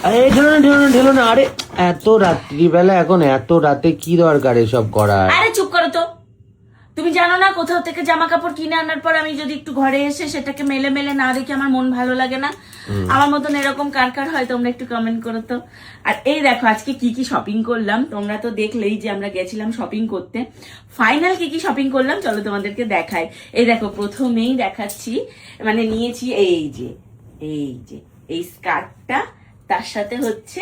আরে ঢেলো না আরে এত রাত্রিবেলা এখন এত রাতে কি দরকার এসব করার? আরে চুপ করো তো। তুমি জানো না কোথাও থেকে জামা কাপড় কিনে আনার পর আমি যদি একটু ঘরে এসে সেটাকে মেলে মেলে না দেখি আমার মন ভালো লাগে না। আমার মতন এরকম কার কার হয় তোমরা একটু কমেন্ট করো তো। আর এই দেখো আজকে কি কি শপিং করলাম, তোমরা তো দেখলেই যে আমরা গেছিলাম শপিং করতে। ফাইনাল কি কি শপিং করলাম চলো তোমাদেরকে দেখাই। এই দেখো প্রথমেই দেখাচ্ছি, মানে নিয়েছি এই যে এই স্কার্টটা, তার সাথে হচ্ছে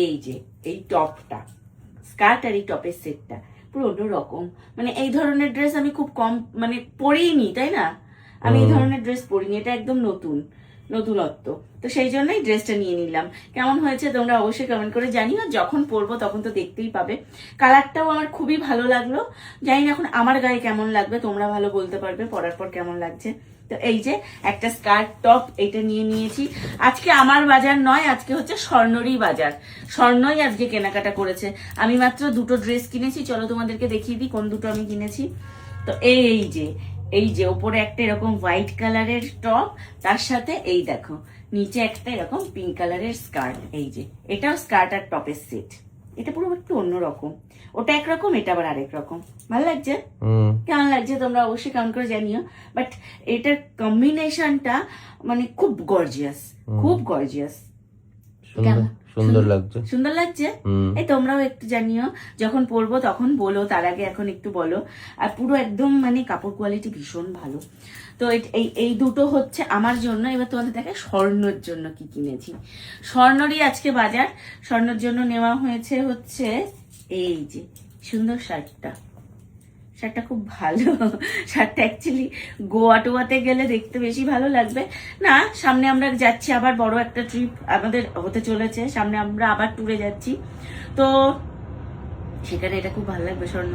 এই যে এই টপটা, স্কার্ট আর এই টপের সেটটা পুরো অন্যরকম। মানে এই ধরনের ড্রেস আমি খুব কম মানে পরিনি, তাই না? আমি এই ধরনের ড্রেস পরিনি, এটা একদম নতুনত্ব। তো সেই জন্যই ড্রেসটা নিয়ে নিলাম। কেমন হয়েছে তোমরা অবশ্যই কমেন্ট করে জানিও, যখন পরবো তখন তো দেখতেই পাবে। কালারটাও আমার খুবই ভালো লাগলো, জানি না এখন আমার গায়ে কেমন লাগবে, তোমরা ভালো বলতে পারবে পরার পর কেমন লাগছে। তো এই যে একটা স্কার্ট টপ এটা নিয়ে নিয়েছি। আজকে আমার বাজার নয়, আজকে হচ্ছে স্বর্ণরই বাজার, স্বর্ণই আজকে কেনাকাটা করেছে। আমি মাত্র দুটো ড্রেস কিনেছি, চলো তোমাদেরকে দেখিয়ে দিই কোন দুটো আমি কিনেছি। তো এই যে ওপরে একটা এরকম হোয়াইট কালারের টপ, তার সাথে এই দেখো নিচে একটা এরকম পিঙ্ক কালারের স্কার্ট। এই যে এটাও স্কার্ট আর টপের সেট, এটা পুরো একটু অন্যরকম, ওটা একরকম এটা আবার আরেক রকম। ভালো লাগছে? কেমন লাগছে তোমরা অবশ্যই কমেন্ট করে জানিও। বাট এটার কম্বিনেশনটা মানে খুব গর্জিয়াস, খুব গর্জিয়াস। সুন্দর লাগছে, সুন্দর লাগছে। এই তোমরাও একটু জানিও, যখন পরবো তখন বলো, তার আগে এখন একটু বলো। আর পুরো একদম মানে কাপড় কোয়ালিটি ভীষণ ভালো। তো এই দুটো হচ্ছে আমার জন্য। এবার তোমাদের দেখে স্বর্ণর জন্য কি কিনেছি। স্বর্ণরই আজকে বাজার, স্বর্ণর জন্য নেওয়া হয়েছে হচ্ছে এই যে সুন্দর শার্টটা খুব ভালো। শার্টটা অ্যাকচুয়ালি গোয়া টোয়াতে গেলে দেখতে বেশি ভালো লাগবে না। সামনে আমরা যাচ্ছি আবার, বড় একটা ট্রিপ আমাদের হতে চলেছে সামনে, আমরা আবার ট্যুরে যাচ্ছি, তো সেখানে এটা খুব ভালো লাগবে স্বর্ণ,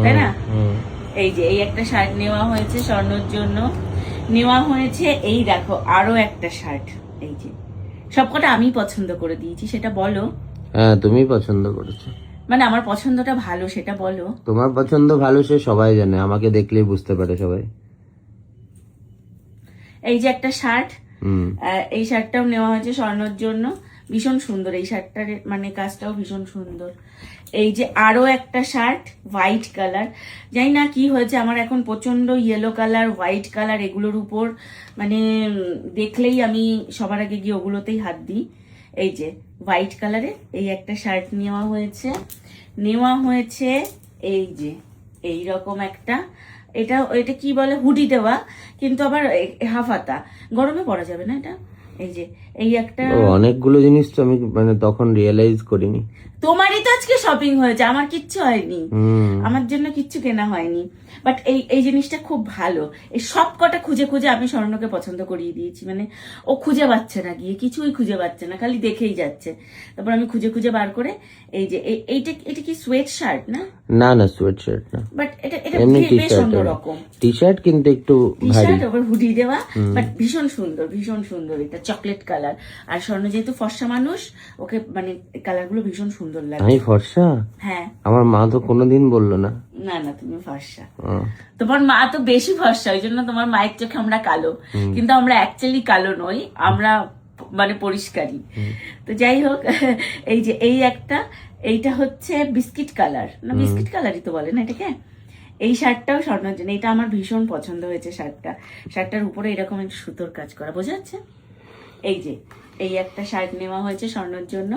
তাই না? এই যে এই একটা শার্ট নেওয়া হয়েছে স্বর্ণর জন্য। নেওয়া হয়েছে এই দেখো আরো একটা শার্ট, এই যে সবকটা আমি পছন্দ করে দিয়েছি, সেটা বলো। হ্যাঁ তুমি পছন্দ করেছো, মানে আমার পছন্দটা ভালো সেটা বলো। তোমার পছন্দ ভালো সে সবাই জানে, আমাকে দেখলেই বুঝতে পারে সবাই। এই যে একটা শার্ট, এই শার্টটাও নেওয়া হয়েছে স্বর্ণর জন্য, ভীষণ সুন্দর এই শার্টটার মানে কাজটাও ভীষণ সুন্দর। এই যে আরো একটা শার্ট হোয়াইট কালার, জানি না কি হয়েছে আমার এখন প্রচন্ড ইয়েলো কালার হোয়াইট কালার এগুলোর উপর মানে দেখলেই আমি সবার আগে গিয়ে ওগুলোতেই হাত দিই। এই যে হোয়াইট কালারে এই একটা শার্ট নেওয়া হয়েছে এই যে এইরকম একটা, এটা কি বলে হুডি দেওয়া, কিন্তু আবার হাফ হাতা, গরমে পরা যাবে না এটা। এই যে এই একটা, অনেকগুলো জিনিস তো আমি মানে তখন রিয়েলাইজ করিনি। তোমারই তো আজকে শপিং হয়েছে, আমার কিচ্ছু হয়নি, আমার জন্য কিচ্ছু কেনা হয়নি। বাট এই জিনিসটা খুব ভালো। এই সব কটা খুঁজে আমি স্বর্ণকে পছন্দ করিয়ে দিয়েছি, মানে ও খুঁজে পাচ্ছে না, গিয়ে কিছুই খুঁজে পাচ্ছে না, খালি দেখেই যাচ্ছে। তারপর আমি খুঁজে বার করে এই যে এটা কি সোয়েট শার্ট না? না সোয়েট শার্ট না, বাট এটা বেশ অন্যরকম টি শার্ট, কিন্তু একটু ভারী, ওপর হুডি দেওয়া, বাট ভীষণ সুন্দর। এটা চকলেট কালার, আর স্বর্ণ যেহেতু ফর্সা মানুষ, ওকে মানে কালার গুলো ভীষণ সুন্দর লাগে। আমি ফর্সা? হ্যাঁ। আমার মা তো কোনোদিন বললো না। না তুমি ফর্সা, তোমার মা তো বেশি ফর্সা, ওই জন্য তোমার মায়ের চোখে আমরা কালো, কিন্তু আমরা অ্যাকচুয়ালি কালো নই, আমরা মানে পরিষ্কারই। তো যাই হোক, এই যে এই একটা, এইটা হচ্ছে বিস্কিট কালার, না বিস্কিট কালারই তো বলে না এটাকে। এই শার্টটাও স্বর্ণের জন্য, এটা আমার ভীষণ পছন্দ হয়েছে শার্টটার উপরে এরকম একটা সুতোর কাজ করা, বোঝা যাচ্ছে? এই যে এই একটা শার্ট নেওয়া হয়েছে স্বর্ণের জন্য।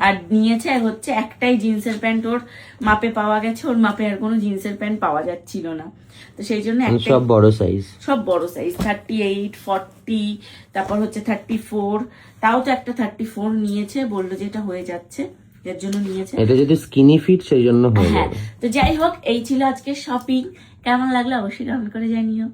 আর নিয়েছে হচ্ছে একটাই জিন্সের প্যান্ট, ওর মাপে পাওয়া গেছে, ওর মাপে আর কোনো জিন্সের প্যান্ট পাওয়া যাচ্ছিল না, তো সেই জন্য সব বড় সাইজ 38, 40, তারপর হচ্ছে 34, তাও তো একটা 34 নিয়েছে, বললো যে এটা হয়ে যাচ্ছে, এর জন্য নিয়েছে। এটা যদি স্কিনি ফিট সেই জন্য হয়ে যাবে। তো যাই হোক, এই ছিল আজকে শপিং। কেমন লাগলো অবশ্যই কমেন্ট করে জানিও।